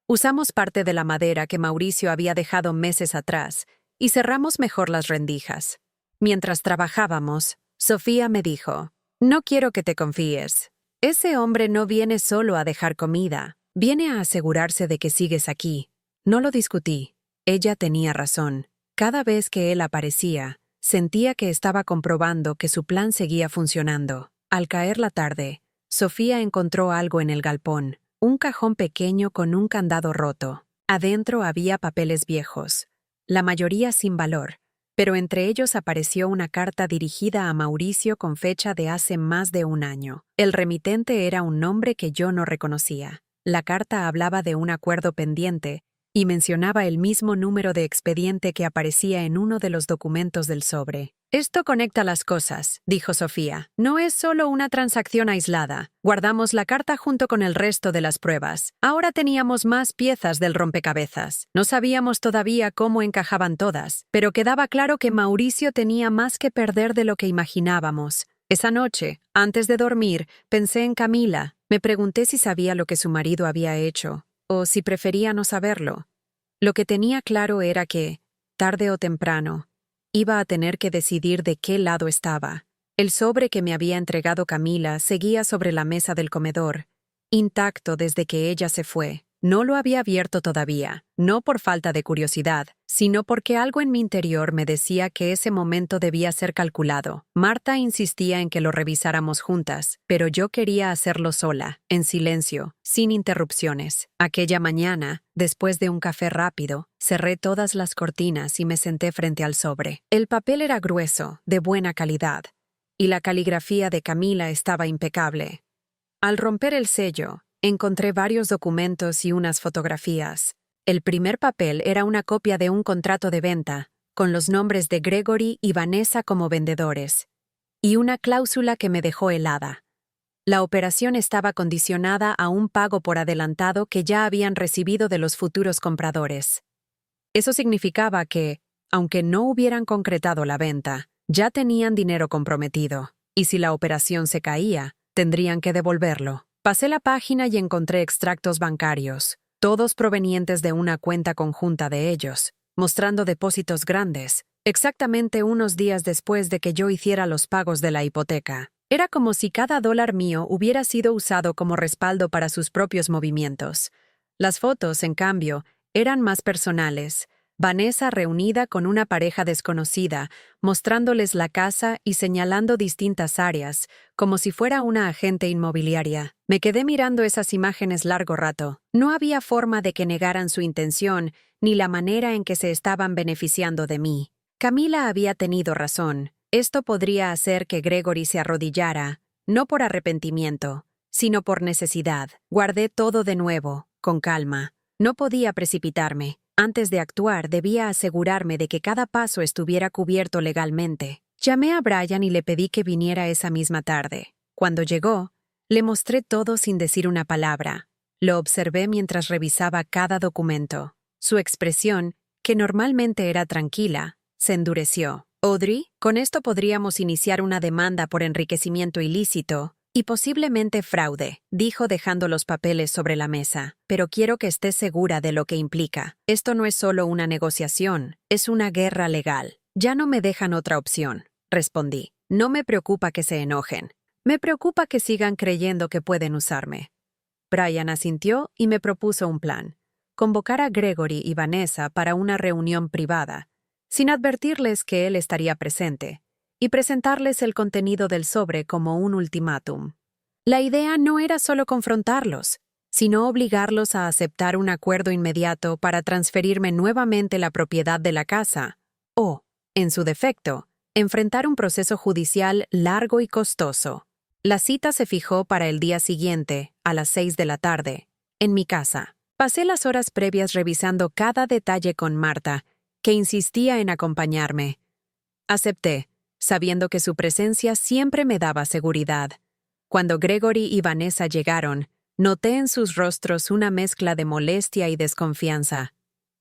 Usamos parte de la madera que Mauricio había dejado meses atrás y cerramos mejor las rendijas. Mientras trabajábamos, Sofía me dijo: «No quiero que te confíes. Ese hombre no viene solo a dejar comida, viene a asegurarse de que sigues aquí». No lo discutí. Ella tenía razón. Cada vez que él aparecía, sentía que estaba comprobando que su plan seguía funcionando. Al caer la tarde, Sofía encontró algo en el galpón, un cajón pequeño con un candado roto. Adentro había papeles viejos, la mayoría sin valor, pero entre ellos apareció una carta dirigida a Mauricio con fecha de hace más de un año. El remitente era un nombre que yo no reconocía. La carta hablaba de un acuerdo pendiente y mencionaba el mismo número de expediente que aparecía en uno de los documentos del sobre. «Esto conecta las cosas», dijo Sofía. «No es solo una transacción aislada. Guardamos la carta junto con el resto de las pruebas. Ahora teníamos más piezas del rompecabezas. No sabíamos todavía cómo encajaban todas, pero quedaba claro que Mauricio tenía más que perder de lo que imaginábamos». Esa noche, antes de dormir, pensé en Camila. Me pregunté si sabía lo que su marido había hecho, o si prefería no saberlo. Lo que tenía claro era que, tarde o temprano, iba a tener que decidir de qué lado estaba. El sobre que me había entregado Camila seguía sobre la mesa del comedor, intacto desde que ella se fue. No lo había abierto todavía, no por falta de curiosidad, sino porque algo en mi interior me decía que ese momento debía ser calculado. Marta insistía en que lo revisáramos juntas, pero yo quería hacerlo sola, en silencio, sin interrupciones. Aquella mañana, después de un café rápido, cerré todas las cortinas y me senté frente al sobre. El papel era grueso, de buena calidad, y la caligrafía de Camila estaba impecable. Al romper el sello, encontré varios documentos y unas fotografías. El primer papel era una copia de un contrato de venta, con los nombres de Gregory y Vanessa como vendedores, y una cláusula que me dejó helada. La operación estaba condicionada a un pago por adelantado que ya habían recibido de los futuros compradores. Eso significaba que, aunque no hubieran concretado la venta, ya tenían dinero comprometido, y si la operación se caía, tendrían que devolverlo. Pasé la página y encontré extractos bancarios, todos provenientes de una cuenta conjunta de ellos, mostrando depósitos grandes, exactamente unos días después de que yo hiciera los pagos de la hipoteca. Era como si cada dólar mío hubiera sido usado como respaldo para sus propios movimientos. Las fotos, en cambio, eran más personales. Vanessa reunida con una pareja desconocida, mostrándoles la casa y señalando distintas áreas, como si fuera una agente inmobiliaria. Me quedé mirando esas imágenes largo rato. No había forma de que negaran su intención, ni la manera en que se estaban beneficiando de mí. Camila había tenido razón. Esto podría hacer que Gregory se arrodillara, no por arrepentimiento, sino por necesidad. Guardé todo de nuevo, con calma. No podía precipitarme. Antes de actuar, debía asegurarme de que cada paso estuviera cubierto legalmente. Llamé a Brian y le pedí que viniera esa misma tarde. Cuando llegó, le mostré todo sin decir una palabra. Lo observé mientras revisaba cada documento. Su expresión, que normalmente era tranquila, se endureció. «Audrey, con esto podríamos iniciar una demanda por enriquecimiento ilícito y posiblemente fraude», dijo dejando los papeles sobre la mesa. «Pero quiero que estés segura de lo que implica. Esto no es solo una negociación, es una guerra legal». «Ya no me dejan otra opción», respondí. «No me preocupa que se enojen. Me preocupa que sigan creyendo que pueden usarme». Brian asintió y me propuso un plan: convocar a Gregory y Vanessa para una reunión privada, sin advertirles que él estaría presente, y presentarles el contenido del sobre como un ultimátum. La idea no era solo confrontarlos, sino obligarlos a aceptar un acuerdo inmediato para transferirme nuevamente la propiedad de la casa, o, en su defecto, enfrentar un proceso judicial largo y costoso. La cita se fijó para el día siguiente, a las 6 de la tarde, en mi casa. Pasé las horas previas revisando cada detalle con Marta, que insistía en acompañarme. Acepté, sabiendo que su presencia siempre me daba seguridad. Cuando Gregory y Vanessa llegaron, Noté en sus rostros una mezcla de molestia y desconfianza.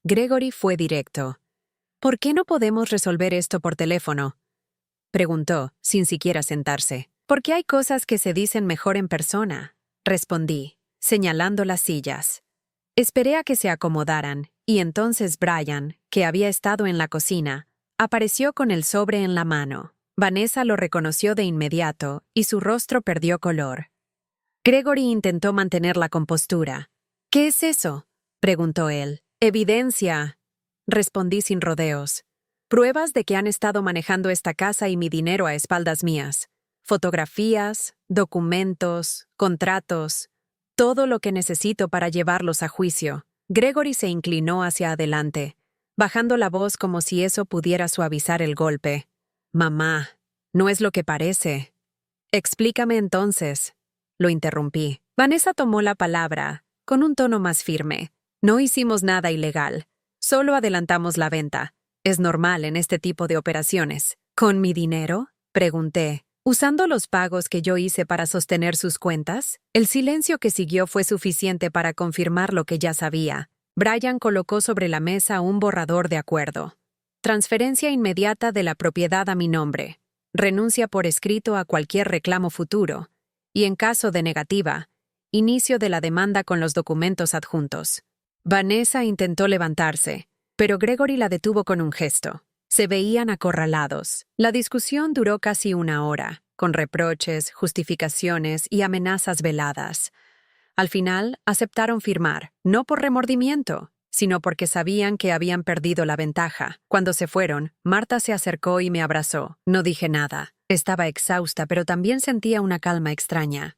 Gregory fue directo. ¿Por qué no podemos resolver esto por teléfono?, preguntó, sin siquiera sentarse. Porque hay cosas que se dicen mejor en persona, respondí, señalando las sillas. Esperé a que se acomodaran, y entonces Brian, que había estado en la cocina, apareció con el sobre en la mano. Vanessa lo reconoció de inmediato, y su rostro perdió color. Gregory intentó mantener la compostura. ¿Qué es eso?, preguntó él. Evidencia, respondí sin rodeos. Pruebas de que han estado manejando esta casa y mi dinero a espaldas mías. Fotografías, documentos, contratos, todo lo que necesito para llevarlos a juicio. Gregory se inclinó hacia adelante, bajando la voz como si eso pudiera suavizar el golpe. Mamá, no es lo que parece. Explícame entonces, lo interrumpí. Vanessa tomó la palabra, con un tono más firme. No hicimos nada ilegal, solo adelantamos la venta. Es normal en este tipo de operaciones. ¿Con mi dinero?, pregunté. ¿Usando los pagos que yo hice para sostener sus cuentas? El silencio que siguió fue suficiente para confirmar lo que ya sabía. Brian colocó sobre la mesa un borrador de acuerdo. Transferencia inmediata de la propiedad a mi nombre. Renuncia por escrito a cualquier reclamo futuro. Y en caso de negativa, inicio de la demanda con los documentos adjuntos. Vanessa intentó levantarse, pero Gregory la detuvo con un gesto. Se veían acorralados. La discusión duró casi una hora, con reproches, justificaciones y amenazas veladas. Al final, aceptaron firmar, no por remordimiento, sino porque sabían que habían perdido la ventaja. Cuando se fueron, Marta se acercó y me abrazó. No dije nada. Estaba exhausta, pero también sentía una calma extraña.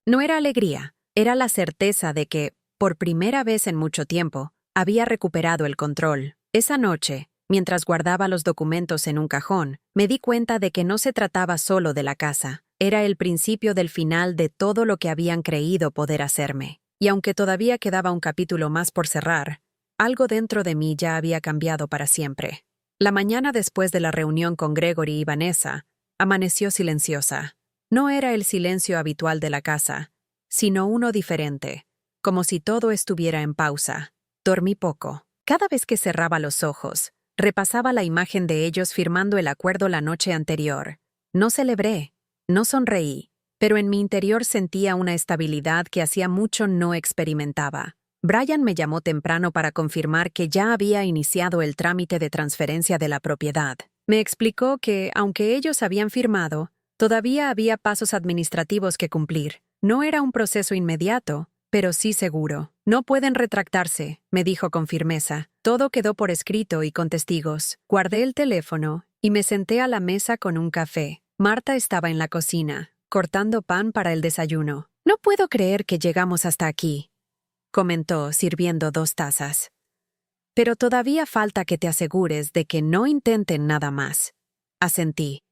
No era alegría, era la certeza de que, por primera vez en mucho tiempo, había recuperado el control. Esa noche, mientras guardaba los documentos en un cajón, me di cuenta de que no se trataba solo de la casa. Era el principio del final de todo lo que habían creído poder hacerme. Y aunque todavía quedaba un capítulo más por cerrar, algo dentro de mí ya había cambiado para siempre. La mañana después de la reunión con Gregory y Vanessa, amaneció silenciosa. No era el silencio habitual de la casa, sino uno diferente, como si todo estuviera en pausa. Dormí poco. Cada vez que cerraba los ojos, repasaba la imagen de ellos firmando el acuerdo la noche anterior. No celebré, no sonreí, pero en mi interior sentía una estabilidad que hacía mucho no experimentaba. Brian me llamó temprano para confirmar que ya había iniciado el trámite de transferencia de la propiedad. Me explicó que, aunque ellos habían firmado, todavía había pasos administrativos que cumplir. No era un proceso inmediato, pero sí seguro. No pueden retractarse, me dijo con firmeza. Todo quedó por escrito y con testigos. Guardé el teléfono y me senté a la mesa con un café. Marta estaba en la cocina, cortando pan para el desayuno. No puedo creer que llegamos hasta aquí, comentó, sirviendo 2 tazas. Pero todavía falta que te asegures de que no intenten nada más. Asentí.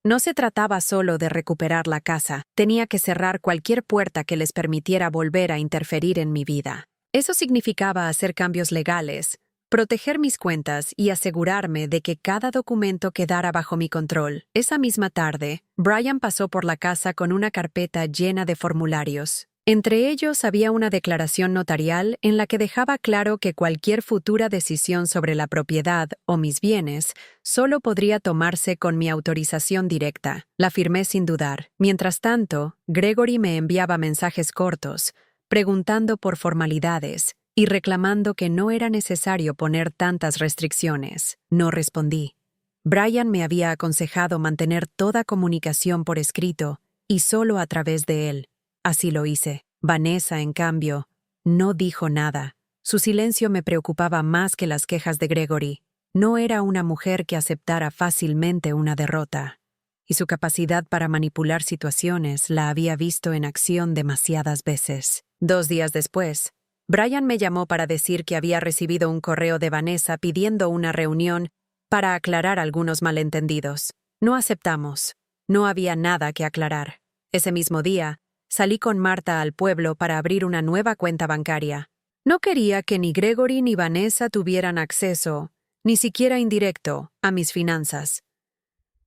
No se trataba solo de recuperar la casa, tenía que cerrar cualquier puerta que les permitiera volver a interferir en mi vida. Eso significaba hacer cambios legales, proteger mis cuentas y asegurarme de que cada documento quedara bajo mi control. Esa misma tarde, Brian pasó por la casa con una carpeta llena de formularios. Entre ellos había una declaración notarial en la que dejaba claro que cualquier futura decisión sobre la propiedad o mis bienes solo podría tomarse con mi autorización directa. La firmé sin dudar. Mientras tanto, Gregory me enviaba mensajes cortos, preguntando por formalidades y reclamando que no era necesario poner tantas restricciones. No respondí. Brian me había aconsejado mantener toda comunicación por escrito y solo a través de él. Así lo hice. Vanessa, en cambio, no dijo nada. Su silencio me preocupaba más que las quejas de Gregory. No era una mujer que aceptara fácilmente una derrota, y su capacidad para manipular situaciones la había visto en acción demasiadas veces. 2 días después, Brian me llamó para decir que había recibido un correo de Vanessa pidiendo una reunión para aclarar algunos malentendidos. No aceptamos. No había nada que aclarar. Ese mismo día, salí con Marta al pueblo para abrir una nueva cuenta bancaria. No quería que ni Gregory ni Vanessa tuvieran acceso, ni siquiera indirecto, a mis finanzas.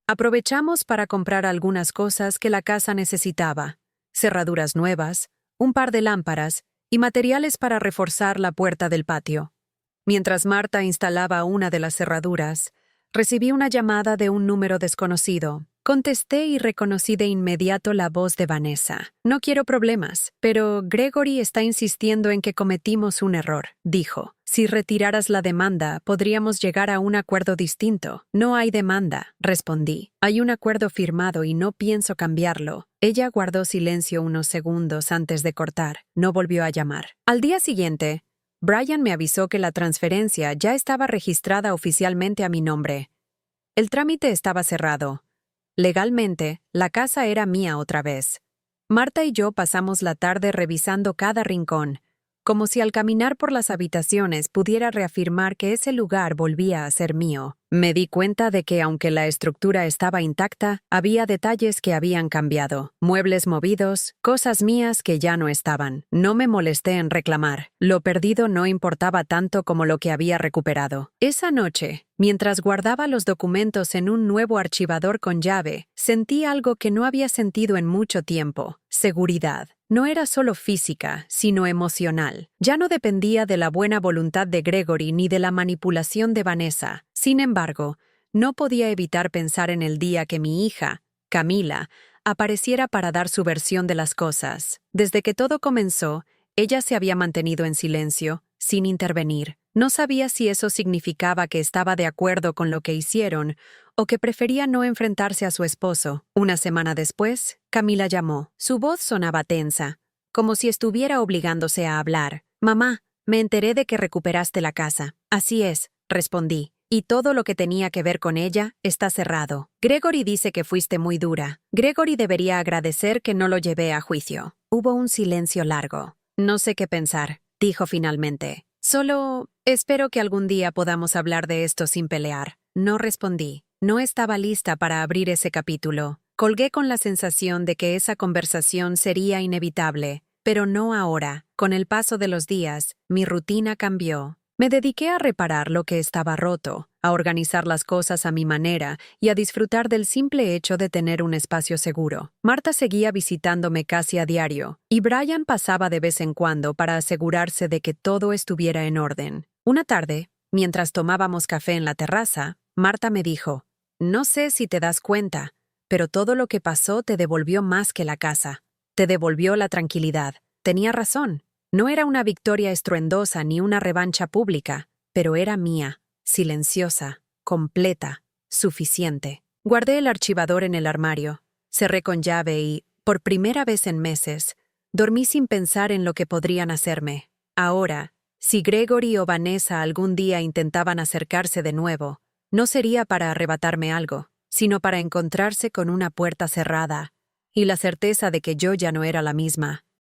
Aprovechamos para comprar algunas cosas que la casa necesitaba: cerraduras nuevas, un par de lámparas y materiales para reforzar la puerta del patio. Mientras Marta instalaba una de las cerraduras, recibí una llamada de un número desconocido. Contesté y reconocí de inmediato la voz de Vanessa. No quiero problemas, pero Gregory está insistiendo en que cometimos un error, dijo. Si retiraras la demanda, podríamos llegar a un acuerdo distinto. No hay demanda, respondí. Hay un acuerdo firmado y no pienso cambiarlo. Ella guardó silencio unos segundos antes de cortar. No volvió a llamar. Al día siguiente, Brian me avisó que la transferencia ya estaba registrada oficialmente a mi nombre. El trámite estaba cerrado. Legalmente, la casa era mía otra vez. Marta y yo pasamos la tarde revisando cada rincón, como si al caminar por las habitaciones pudiera reafirmar que ese lugar volvía a ser mío. Me di cuenta de que aunque la estructura estaba intacta, había detalles que habían cambiado, muebles movidos, cosas mías que ya no estaban. No me molesté en reclamar. Lo perdido no importaba tanto como lo que había recuperado. Esa noche, mientras guardaba los documentos en un nuevo archivador con llave, sentí algo que no había sentido en mucho tiempo: seguridad. No era solo física, sino emocional. Ya no dependía de la buena voluntad de Gregory ni de la manipulación de Vanessa. Sin embargo, no podía evitar pensar en el día que mi hija, Camila, apareciera para dar su versión de las cosas. Desde que todo comenzó, ella se había mantenido en silencio, sin intervenir. No sabía si eso significaba que estaba de acuerdo con lo que hicieron o que prefería no enfrentarse a su esposo. Una semana después, Camila llamó. Su voz sonaba tensa, como si estuviera obligándose a hablar. «Mamá, me enteré de que recuperaste la casa». «Así es», respondí. «Y todo lo que tenía que ver con ella está cerrado. Gregory dice que fuiste muy dura. Gregory debería agradecer que no lo llevé a juicio». Hubo un silencio largo. «No sé qué pensar», dijo finalmente. «Solo espero que algún día podamos hablar de esto sin pelear». No respondí. No estaba lista para abrir ese capítulo. Colgué con la sensación de que esa conversación sería inevitable, pero no ahora. Con el paso de los días, mi rutina cambió. Me dediqué a reparar lo que estaba roto, a organizar las cosas a mi manera y a disfrutar del simple hecho de tener un espacio seguro. Marta seguía visitándome casi a diario, y Brian pasaba de vez en cuando para asegurarse de que todo estuviera en orden. Una tarde, mientras tomábamos café en la terraza, Marta me dijo: «No sé si te das cuenta, pero todo lo que pasó te devolvió más que la casa. Te devolvió la tranquilidad». Tenía razón. No era una victoria estruendosa ni una revancha pública, pero era mía, silenciosa, completa, suficiente. Guardé el archivador en el armario, cerré con llave y, por primera vez en meses, dormí sin pensar en lo que podrían hacerme. Ahora, si Gregory o Vanessa algún día intentaban acercarse de nuevo, no sería para arrebatarme algo, sino para encontrarse con una puerta cerrada y la certeza de que yo ya no era la misma.